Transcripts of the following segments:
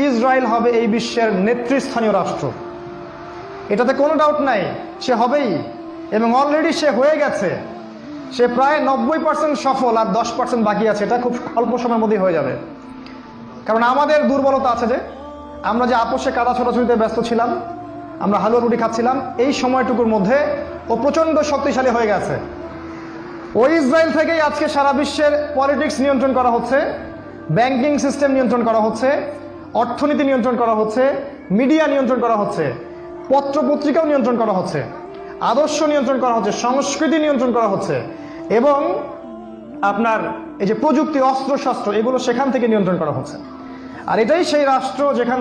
Israel হবে এই বিশ্বের নেতৃস্থানীয় রাষ্ট্র, এটাতে কোনো ডাউট নাই, সে হবেই এবং অলরেডি সে হয়ে গেছে। সে প্রায় 90% সফল, আর 10% বাকি আছে। এটা খুব অল্প সময়ের মধ্যেই হয়ে যাবে। কারণ আমাদের দুর্বলতা আছে যে আমরা যে আপোষে কাদা ছোটাছুটিতে ব্যস্ত ছিলাম, আমরা হালুয়া রুটি খাচ্ছিলাম, এই সময়টুকুর মধ্যে ও প্রচণ্ড শক্তিশালী হয়ে গেছে। ওই ইসরায়েল থেকেই আজকে সারা বিশ্বের পলিটিক্স নিয়ন্ত্রণ করা হচ্ছে, ব্যাংকিং সিস্টেম নিয়ন্ত্রণ করা হচ্ছে, অর্থনীতি নিয়ন্ত্রণ করা হচ্ছে, মিডিয়া নিয়ন্ত্রণ করা হচ্ছে, পত্রপত্রিকাও নিয়ন্ত্রণ করা হচ্ছে, আদর্শ নিয়ন্ত্রণ করা হচ্ছে, সংস্কৃতি নিয়ন্ত্রণ করা হচ্ছে, এবং আপনার এই যে প্রযুক্তি, অস্ত্রশস্ত্র, এগুলো সেখান থেকে নিয়ন্ত্রণ করা হচ্ছে। আর এটাই সেই রাষ্ট্র যেখান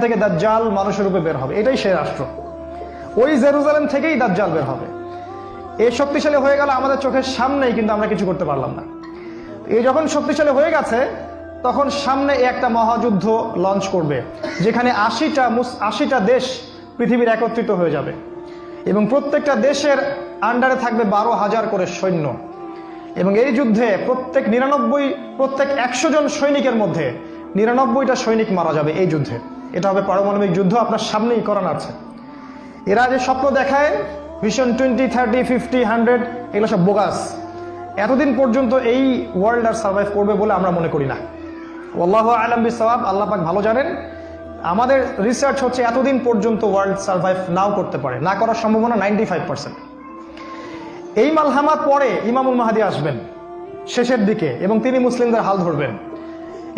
থেকে দাজ্জাল মানুষের রূপে বের হবে। এটাই সেই রাষ্ট্র। ওই জেরুজালেম থেকেই দাজ্জাল বের হবে। এ শক্তিশালী হয়ে গেল আমাদের চোখের সামনেই, কিন্তু আমরা কিছু করতে পারলাম না। এই যখন শক্তিশালী হয়ে গেছে, তখন সামনে একটা মহাযুদ্ধ লঞ্চ করবে, যেখানে 80টা দেশ পৃথিবীর একত্রিত হয়ে যাবে এবং প্রত্যেকটা দেশের আন্ডারে থাকবে 12,000 করে সৈন্য। এবং এই যুদ্ধে প্রত্যেক 100 জন সৈনিকের মধ্যে 99টা সৈনিক মারা যাবে এই যুদ্ধে। এটা হবে পারমাণবিক যুদ্ধ, আপনার সামনেই করানো আছে। এরা যে স্বপ্ন দেখায় ভিশন 20, 30, 50, 100, এগুলো সব বোগাস। এতদিন পর্যন্ত এই ওয়ার্ল্ড আর সার্ভাইভ করবে বলে আমরা মনে করি না। আল্লাহু আ'লাম বিসওয়াব, আল্লাহ পাক ভালো জানেন। আমাদের রিসার্চ হচ্ছে এতদিন পর্যন্ত ওয়ার্ল্ড সার্ভাইভ নাও করতে পারে, না করার সম্ভাবনা 95%। এই মালহামার পরে ইমামুল মাহদী আসবেন শেষের দিকে, এবং তিনি মুসলিমদের হাল ধরবেন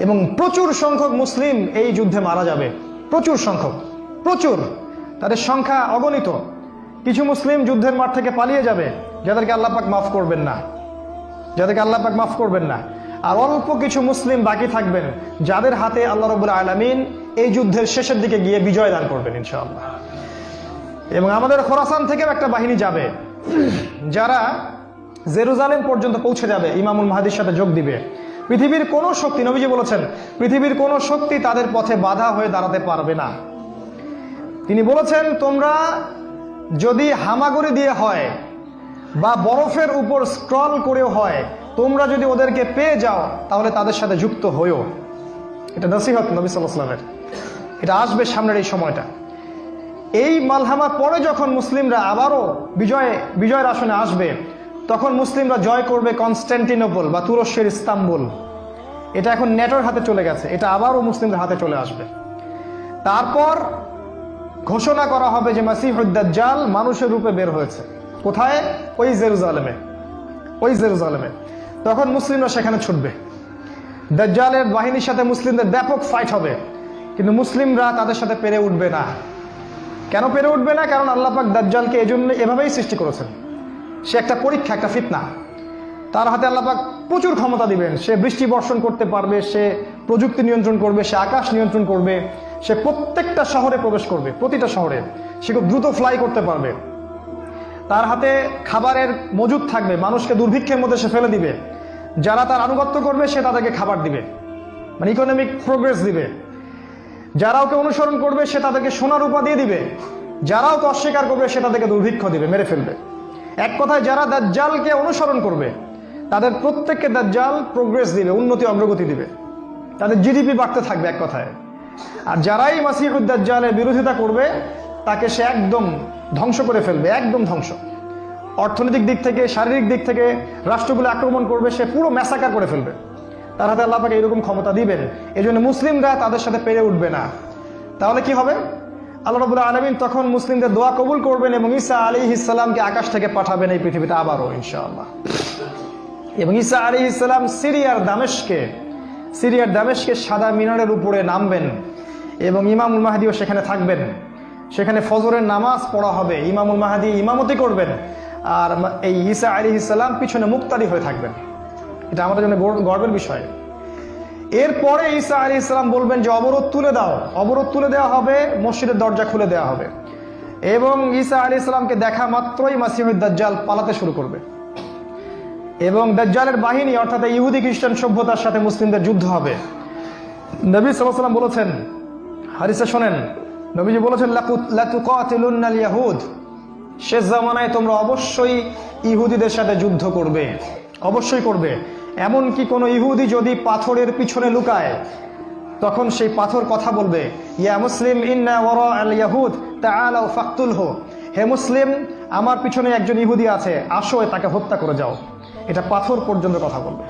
এবং প্রচুর সংখ্যক মুসলিম এই যুদ্ধে মারা যাবে। প্রচুর সংখ্যক, প্রচুর, তাদের সংখ্যা অগণিত। কিছু মুসলিম যুদ্ধের মাঠ থেকে পালিয়ে যাবে, যাদেরকে আল্লাহ পাক মাফ করবেন না, আর অল্প কিছু মুসলিম বাকি থাকবেন, যাদের হাতে আল্লাহ রাব্বুল আলামিন এই যুদ্ধের শেষের দিকে গিয়ে বিজয় দান করবেন ইনশাআল্লাহ। এবং আমাদের খোরাসান থেকেও একটা বাহিনী যাবে, যারা জেরুজালেম পর্যন্ত পৌঁছে যাবে, ইমামুল মাহদীর সাথে যোগ দিবে। পৃথিবীর কোনো শক্তি, নবীজি বলেছেন, পৃথিবীর কোনো শক্তি তাদের পথে বাধা হয়ে দাঁড়াতে পারবে না। তিনি বলেছেন, তোমরা যদি হামাগুড়ি দিয়ে হয় বা বরফের উপর স্ক্রল করেও হয়, তোমরা যদি ওদেরকে পেয়ে যাও তাহলে তাদের সাথে যুক্ত হয়েও। এটা নসিহত নবী সাল্লাল্লাহু আলাইহি ওয়াসাল্লামের। এটা আসবে সামনের এই সময়টা। এই মালহামার পরে যখন মুসলিমরা আবারও বিজয়ের আসনে আসবে, তখন মুসলিমরা জয় করবে কনস্ট্যান্টিনোপল বা তুরস্কের ইস্তাম্বুল। এটা এখন নেটোর হাতে চলে গেছে, এটা আবারও মুসলিমদের হাতে চলে আসবে। তারপর ঘোষণা করা হবে যে মাসিহুদ দাজ্জাল মানুষের রূপে বের হয়েছে। কোথায়? ওই জেরুজালেমে। তখন মুসলিমরা সেখানে ছুটবে। দাজ্জালের বাহিনীর সাথে মুসলিমদের ব্যাপক ফাইট হবে, কিন্তু মুসলিমরা তাদের সাথে পেরে উঠবে না। কেন পেরে উঠবে না? কারণ আল্লাহ পাক দাজ্জালকে এজন্য এভাবেই সৃষ্টি করেছেন। সে একটা পরীক্ষা, একটা ফিতনা। তার হাতে আল্লাহ পাক প্রচুর ক্ষমতা দিবেন। সে বৃষ্টি বর্ষণ করতে পারবে, সে প্রযুক্তি নিয়ন্ত্রণ করবে, সে আকাশ নিয়ন্ত্রণ করবে, সে প্রত্যেকটা শহরে প্রবেশ করবে, প্রতিটা শহরে। সে খুব দ্রুত ফ্লাই করতে পারবে। তার হাতে খাবারের মজুদ থাকবে, মানুষকে দুর্ভিক্ষের মধ্যে সে ফেলে দিবে। যারা তার আনুগত্য করবে সে তাদেরকে খাবার দিবে, মানে ইকোনমিক প্রোগ্রেস দিবে। যারা ওকে অনুসরণ করবে সে তাদেরকে সোনা রূপা দিয়ে দিবে। যারা ওকে অস্বীকার করবে সে তাদেরকে দুর্ভিক্ষ দিবে, মেরে ফেলবে। এক কথায় যারা দাজ্জালকে অনুসরণ করবে তাদের প্রত্যেককে দাজ্জাল প্রোগ্রেস দিবে, উন্নতি অগ্রগতি দিবে, তাদের জিডিপি বাড়তে থাকবে এক কথায়। আর যারাই মাসিহুদ দাজ্জালের বিরোধিতা করবে তাকে সে একদম ধ্বংস করে ফেলবে, একদম ধ্বংস। অর্থনৈতিক দিক থেকে, শারীরিক দিক থেকে রাষ্ট্রগুলো আক্রমণ করবে, সে পুরো ম্যাসাকার করে ফেলবে। তার হাতে আল্লাহ পাক এরকম ক্ষমতা দিবেন। এই জন্য মুসলিমরা তাদের সাথে পেরে উঠবে না। তাহলে কি হবে? আল্লাহ রাব্বুল আলামিন তখন মুসলিমদের দোয়া কবুল করবেন এবং ঈসা আলাইহিস সালামকে আকাশ থেকে পাঠাবেন এই পৃথিবীতে আবারও ইনশাআল্লাহ। এবং ঈসা আলাইহিস সালাম সিরিয়ার দামেস্কে সাদা মিনারের উপরে নামবেন এবং ইমামুল মাহদীও সেখানে থাকবেন। সেখানে ফজরের নামাজ পড়া হবে, ইমামুল মাহদী ইমামতি করবেন, আর এই ঈসা আলাইহিস সালাম পিছনে মুক্তাদি হয়ে থাকবেন। এটা আমাদের জন্য গর্বের বিষয়। এরপরে ঈসা আলাইহিস সালাম বলবেন যে অবরোধ তুলে দেওয়া হবে, মসজিদের দরজা খুলে দেওয়া হবে এবং ঈসা আলাইহিস সালামকে দেখা মাত্রই মাসিহুদ দাজ্জাল পালাতে শুরু করবে এবং দাজ্জালের বাহিনী অর্থাৎ ইহুদি খ্রিস্টান সভ্যতার সাথে মুসলিমদের যুদ্ধ হবে। নবী সাল্লাল্লাহু আলাইহি ওয়াসাল্লাম বলেছেন, হাদিসে শোনেন, নবীজি বলেছেন, লা তুকাতিলুনাল ইয়াহুদ, শেষ জামানায় তোমরা অবশ্যই ইহুদিদের সাথে যুদ্ধ করবে, অবশ্যই করবে। এমনকি কোনো ইহুদি যদি পাথরের পিছনে লুকায় তখন সেই পাথর কথা বলবে, ইয়া মুসলিম ইন্না ওয়ারা আল ইয়াহুদ তাআলাউ ফাকতুলহু, হে মুসলিম আমার পিছনে একজন ইহুদি আছে, আসো তাকে হত্যা করে যাও। এটা পাথর পর্যন্ত কথা বলবে।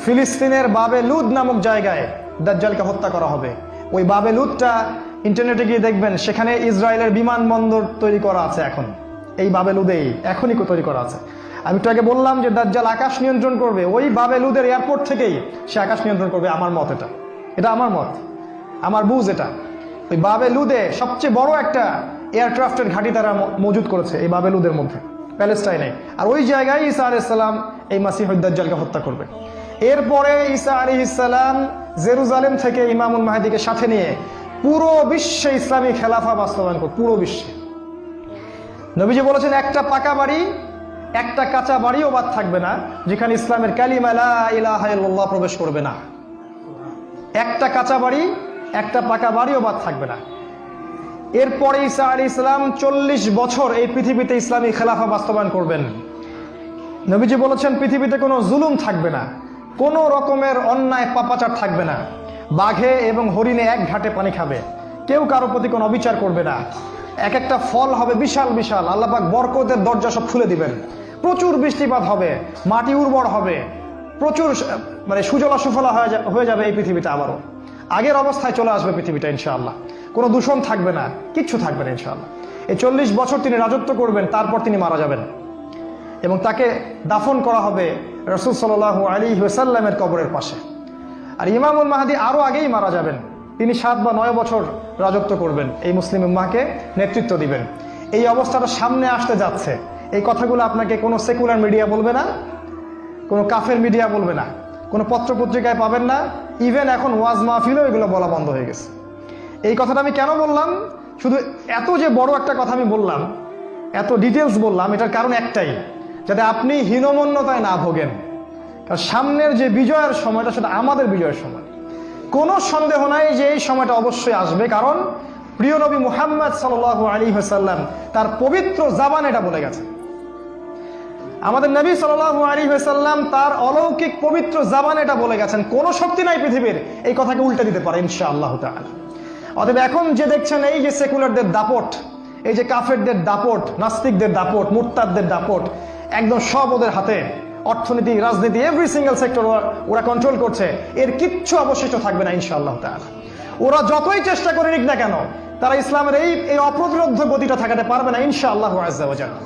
ফিলিস্তিনের বাবে লুদ নামক জায়গায় দাজ্জালকে হত্যা করা হবে। ওই বাবে লুদটা ইন্টারনেটে গিয়ে দেখবেন, সেখানে ইসরায়েলের বিমানবন্দর তৈরি করা আছে এখন। এই বাবে লুদেই এখনই তৈরি করা আছে। আমি একটু আগে বললাম যে দাজ্জাল আকাশ নিয়ন্ত্রণ করবে, ওই বাবে লুদের এয়ারপোর্ট থেকেই সে আকাশ নিয়ন্ত্রণ করবে। আমার মত এটা আমার মত, আমার বুঝ এটা। ওই বাবে লুদে সবচেয়ে বড় একটা এয়ারক্রাফটের ঘাঁটি তারা মজুদ করেছে এই বাবে লুদের মধ্যে, প্যালেস্টাইনে। আর ওই জায়গায় ঈসা আলাইহিস সালাম এই মাসিহুদ দাজ্জালকে হত্যা করবে। এরপরে ঈসা আলাইহিস সালাম জেরুজালেম থেকে ইমামুল মাহদিকে সাথে নিয়ে পুরো বিশ্বে ইসলামী খেলাফা বাস্তবায়ন করবে, পুরো বিশ্বে। নবীজি বলেছেন, একটা পাকা বাড়ি একটা কাঁচা বাড়িও বাদ থাকবে না যেখানে ইসলামের কালিমা লা ইলাহা ইল্লাল্লাহ প্রবেশ করবে না। একটা কাঁচা বাড়ি একটা পাকা বাড়িও বাদ থাকবে না। এরপরে ঈসা আলাইহিস সালাম 40 বছর এই পৃথিবীতে ইসলামী খেলাফা বাস্তবায়ন করবেন। নবীজি বলেছেন, পৃথিবীতে কোনো জুলুম থাকবে না, কোনো রকমের অন্যায় পাপাচার থাকবে না। বাঘে এবং হরিণে এক ঘাটে পানি খাবে, কেউ কারো প্রতি কোনো অবিচার করবে না। এক একটা ফল হবে বিশাল বিশাল, আল্লাহ পাক বরকতের দরজা সব খুলে দিবেন। প্রচুর বৃষ্টিপাত হবে, মাটি উর্বর হবে, প্রচুর সুজলা সুফলা হয়ে যাবে এই পৃথিবীটা। আবারও আগের অবস্থায় চলে আসবে পৃথিবীটা ইনশাআল্লাহ। কোনো দূষণ থাকবে না, কিচ্ছু থাকবে না ইনশাআল্লাহ। এই 40 বছর তিনি রাজত্ব করবেন, তারপর তিনি মারা যাবেন এবং তাকে দাফন করা হবে রাসূল সাল্লাল্লাহু আলাইহি ওয়াসাল্লামের কবরের পাশে। আর ইমামুল মাহদী আরও আগেই মারা যাবেন, তিনি 7 বা 9 বছর রাজত্ব করবেন, এই মুসলিম উম্মাহকে নেতৃত্ব দিবেন। এই অবস্থাটা সামনে আসতে যাচ্ছে। এই কথাগুলো আপনাকে কোনো সেকুলার মিডিয়া বলবে না, কোনো কাফের মিডিয়া বলবে না, কোনো পত্রপত্রিকায় পাবেন না। ইভেন এখন ওয়াজ মাহফিলেও এগুলো বলা বন্ধ হয়ে গেছে। এই কথাটা আমি কেন বললাম, শুধু এত যে বড় একটা কথা আমি বললাম, এত ডিটেলস বললাম, এটার কারণ একটাই, যাতে আপনি হীনমন্যতায় না ভোগেন। কারণ সামনের যে বিজয়ের সময়টা, সেটা আমাদের বিজয়ের সময়। কোনো সন্দেহ নাই যে এই সময়টা অবশ্যই আসবে, কারণ প্রিয় নবী মুহাম্মদ সাল্লাল্লাহু আলাইহি ওয়াসাল্লাম তার পবিত্র জাবান এটা বলে গেছে। আমাদের নবী সাল্লাল্লাহু আলাইহি ওয়াসাল্লাম তার অলৌকিক পবিত্র জাবান এটা বলে গেছেন, কোনো শক্তি নাই পৃথিবীর এই কথাকে উল্টে দিতে পারে ইনশাআল্লাহ তাআলা। অতএব এখন যে দেখছেন এই যে সেকুলারদের দাপট, এই যে কাফেরদের দাপট, নাস্তিকদের দাপট, মুরতাদদের দাপট, একদম সব ওদের হাতে। অর্থনীতি, রাজনীতি, এভরি সিঙ্গেল সেক্টর ওরা কন্ট্রোল করছে। এর কিচ্ছু অবশিষ্ট থাকবে না ইনশাআল্লাহ তাআলা। ওরা যতই চেষ্টা করে নিক না কেন, তারা ইসলামের এই অপ্রতিরোধ্য গতিটা ঠেকাতে পারবে না ইনশাআল্লাহু আযজা ওয়া জাল্লা।